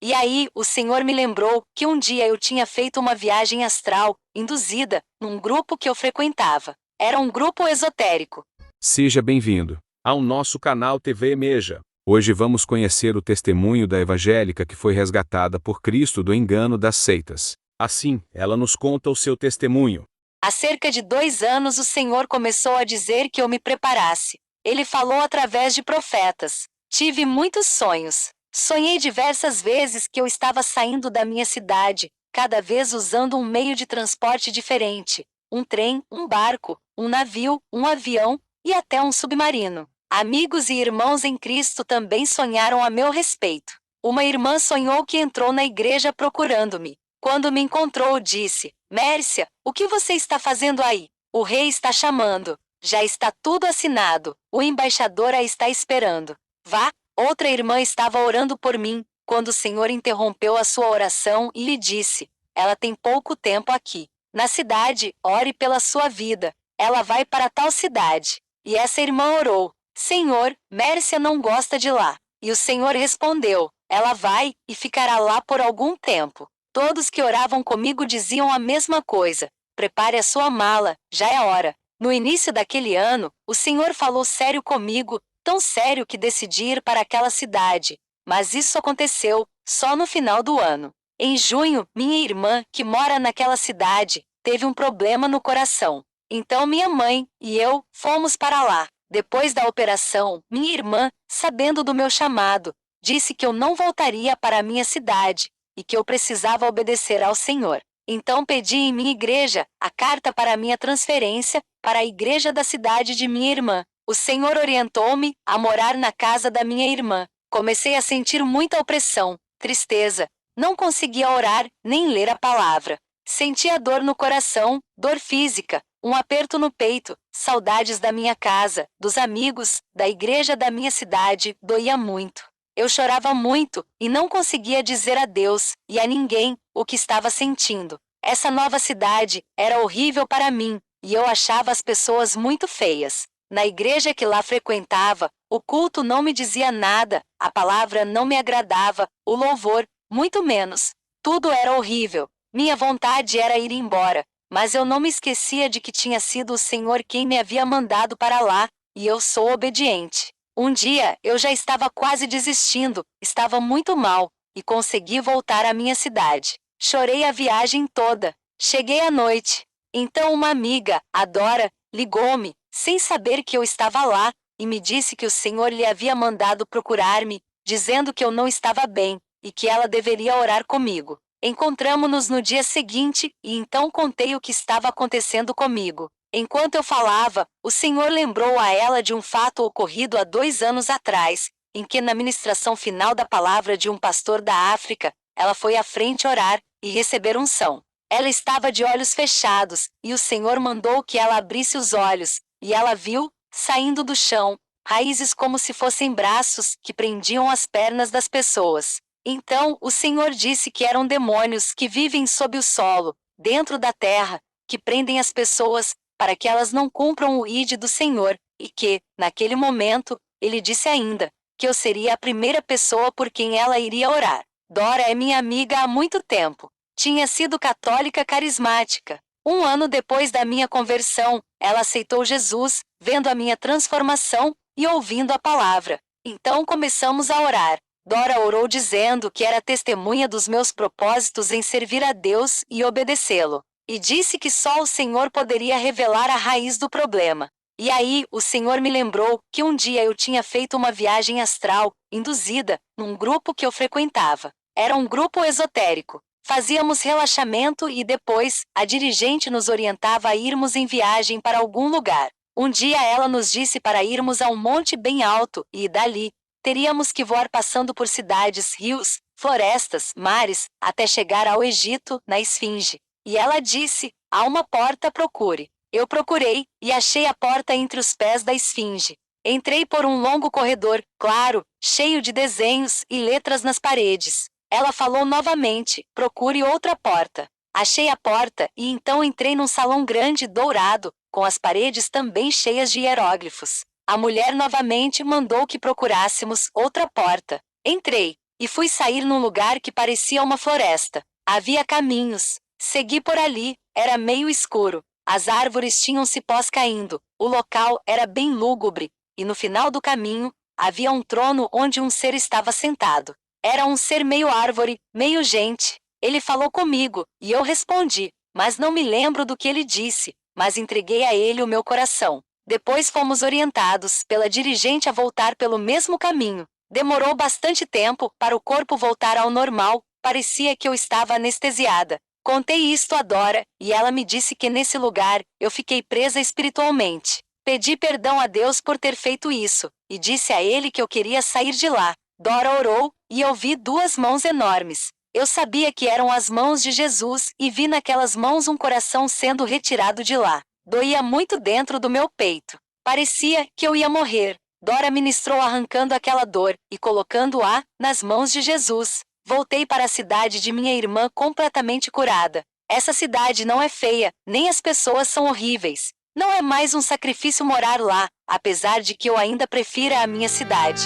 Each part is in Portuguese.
E aí, o Senhor me lembrou que um dia eu tinha feito uma viagem astral, induzida, num grupo que eu frequentava. Era um grupo esotérico. Seja bem-vindo ao nosso canal TV Meja. Hoje vamos conhecer o testemunho da evangélica que foi resgatada por Cristo do engano das seitas. Assim, ela nos conta o seu testemunho. Há cerca de 2 anos o Senhor começou a dizer que eu me preparasse. Ele falou através de profetas. Tive muitos sonhos. Sonhei diversas vezes que eu estava saindo da minha cidade, cada vez usando um meio de transporte diferente. Um trem, um barco, um navio, um avião e até um submarino. Amigos e irmãos em Cristo também sonharam a meu respeito. Uma irmã sonhou que entrou na igreja procurando-me. Quando me encontrou, disse: Mércia, o que você está fazendo aí? O rei está chamando. Já está tudo assinado. O embaixador a está esperando. Vá. Outra irmã estava orando por mim, quando o Senhor interrompeu a sua oração e lhe disse: Ela tem pouco tempo aqui. Na cidade, ore pela sua vida. Ela vai para tal cidade. E essa irmã orou: Senhor, Mércia não gosta de lá. E o Senhor respondeu: Ela vai e ficará lá por algum tempo. Todos que oravam comigo diziam a mesma coisa: prepare a sua mala, já é hora. No início daquele ano, o Senhor falou sério comigo, tão sério que decidi ir para aquela cidade. Mas isso aconteceu só no final do ano. Em junho, minha irmã, que mora naquela cidade, teve um problema no coração. Então minha mãe e eu fomos para lá. Depois da operação, minha irmã, sabendo do meu chamado, disse que eu não voltaria para a minha cidade e que eu precisava obedecer ao Senhor. Então pedi em minha igreja a carta para a minha transferência para a igreja da cidade de minha irmã. O Senhor orientou-me a morar na casa da minha irmã. Comecei a sentir muita opressão, tristeza. Não conseguia orar nem ler a palavra. Sentia dor no coração, dor física, um aperto no peito, saudades da minha casa, dos amigos, da igreja da minha cidade, doía muito. Eu chorava muito e não conseguia dizer a Deus e a ninguém o que estava sentindo. Essa nova cidade era horrível para mim e eu achava as pessoas muito feias. Na igreja que lá frequentava, o culto não me dizia nada, a palavra não me agradava, o louvor, muito menos. Tudo era horrível. Minha vontade era ir embora, mas eu não me esquecia de que tinha sido o Senhor quem me havia mandado para lá, e eu sou obediente. Um dia, eu já estava quase desistindo, estava muito mal, e consegui voltar à minha cidade. Chorei a viagem toda. Cheguei à noite. Então uma amiga, a Dora, ligou-me, sem saber que eu estava lá, e me disse que o Senhor lhe havia mandado procurar-me, dizendo que eu não estava bem, e que ela deveria orar comigo. Encontramo-nos no dia seguinte, e então contei o que estava acontecendo comigo. Enquanto eu falava, o Senhor lembrou a ela de um fato ocorrido há 2 anos atrás, em que na ministração final da palavra de um pastor da África, ela foi à frente orar e receber unção. Ela estava de olhos fechados, e o Senhor mandou que ela abrisse os olhos, e ela viu, saindo do chão, raízes como se fossem braços que prendiam as pernas das pessoas. Então o Senhor disse que eram demônios que vivem sob o solo, dentro da terra, que prendem as pessoas, para que elas não cumpram o ID do Senhor, e que, naquele momento, ele disse ainda, que eu seria a primeira pessoa por quem ela iria orar. Dora é minha amiga há muito tempo. Tinha sido católica carismática. 1 ano depois da minha conversão, ela aceitou Jesus, vendo a minha transformação e ouvindo a palavra. Então começamos a orar. Dora orou dizendo que era testemunha dos meus propósitos em servir a Deus e obedecê-lo. E disse que só o Senhor poderia revelar a raiz do problema. E aí, o Senhor me lembrou que um dia eu tinha feito uma viagem astral, induzida, num grupo que eu frequentava. Era um grupo esotérico. Fazíamos relaxamento e depois, a dirigente nos orientava a irmos em viagem para algum lugar. Um dia ela nos disse para irmos a um monte bem alto e, dali, teríamos que voar passando por cidades, rios, florestas, mares, até chegar ao Egito, na Esfinge. E ela disse: há uma porta, procure. Eu procurei, e achei a porta entre os pés da Esfinge. Entrei por um longo corredor, claro, cheio de desenhos e letras nas paredes. Ela falou novamente: procure outra porta. Achei a porta e então entrei num salão grande dourado, com as paredes também cheias de hieróglifos. A mulher novamente mandou que procurássemos outra porta. Entrei, e fui sair num lugar que parecia uma floresta. Havia caminhos. Segui por ali, era meio escuro. As árvores tinham cipós caindo, o local era bem lúgubre, e no final do caminho, havia um trono onde um ser estava sentado. Era um ser meio árvore, meio gente. Ele falou comigo, e eu respondi, mas não me lembro do que ele disse, mas entreguei a ele o meu coração. Depois fomos orientados pela dirigente a voltar pelo mesmo caminho. Demorou bastante tempo para o corpo voltar ao normal, parecia que eu estava anestesiada. Contei isto a Dora, e ela me disse que nesse lugar eu fiquei presa espiritualmente. Pedi perdão a Deus por ter feito isso, e disse a ele que eu queria sair de lá. Dora orou, e eu vi duas mãos enormes. Eu sabia que eram as mãos de Jesus, e vi naquelas mãos um coração sendo retirado de lá. Doía muito dentro do meu peito. Parecia que eu ia morrer. Dora ministrou arrancando aquela dor, e colocando-a nas mãos de Jesus. Voltei para a cidade de minha irmã completamente curada. Essa cidade não é feia, nem as pessoas são horríveis. Não é mais um sacrifício morar lá, apesar de que eu ainda prefira a minha cidade.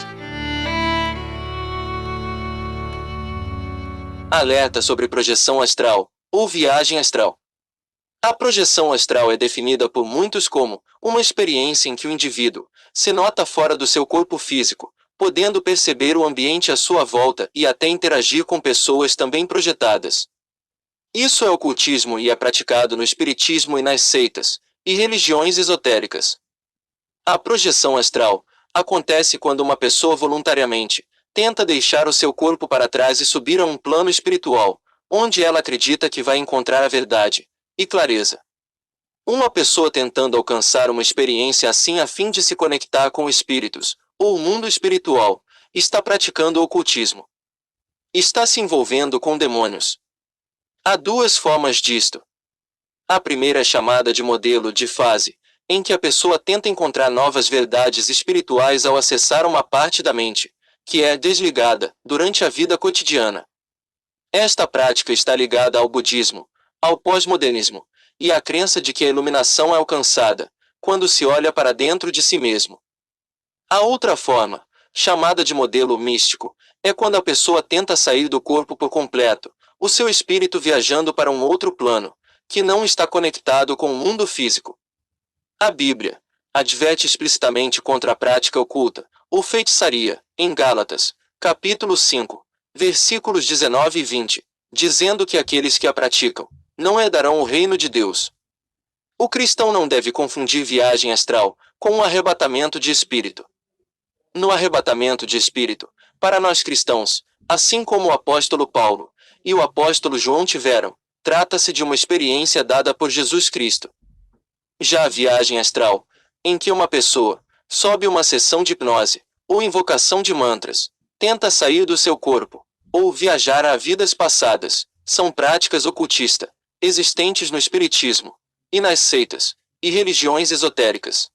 Alerta sobre projeção astral, ou viagem astral. A projeção astral é definida por muitos como uma experiência em que o indivíduo se nota fora do seu corpo físico, podendo perceber o ambiente à sua volta e até interagir com pessoas também projetadas. Isso é ocultismo e é praticado no espiritismo e nas seitas e religiões esotéricas. A projeção astral acontece quando uma pessoa voluntariamente tenta deixar o seu corpo para trás e subir a um plano espiritual, onde ela acredita que vai encontrar a verdade e clareza. Uma pessoa tentando alcançar uma experiência assim a fim de se conectar com espíritos, ou o mundo espiritual, está praticando ocultismo. Está se envolvendo com demônios. Há duas formas disto. A primeira é chamada de modelo de fase, em que a pessoa tenta encontrar novas verdades espirituais ao acessar uma parte da mente, que é desligada, durante a vida cotidiana. Esta prática está ligada ao budismo, ao pós-modernismo, e à crença de que a iluminação é alcançada quando se olha para dentro de si mesmo. A outra forma, chamada de modelo místico, é quando a pessoa tenta sair do corpo por completo, o seu espírito viajando para um outro plano, que não está conectado com o mundo físico. A Bíblia adverte explicitamente contra a prática oculta, ou feitiçaria, em Gálatas, capítulo 5, versículos 19 e 20, dizendo que aqueles que a praticam não herdarão o reino de Deus. O cristão não deve confundir viagem astral com um arrebatamento de espírito. No arrebatamento de espírito, para nós cristãos, assim como o apóstolo Paulo e o apóstolo João tiveram, trata-se de uma experiência dada por Jesus Cristo. Já a viagem astral, em que uma pessoa sobe uma sessão de hipnose, ou invocação de mantras, tenta sair do seu corpo, ou viajar a vidas passadas, são práticas ocultistas, existentes no espiritismo, e nas seitas, e religiões esotéricas.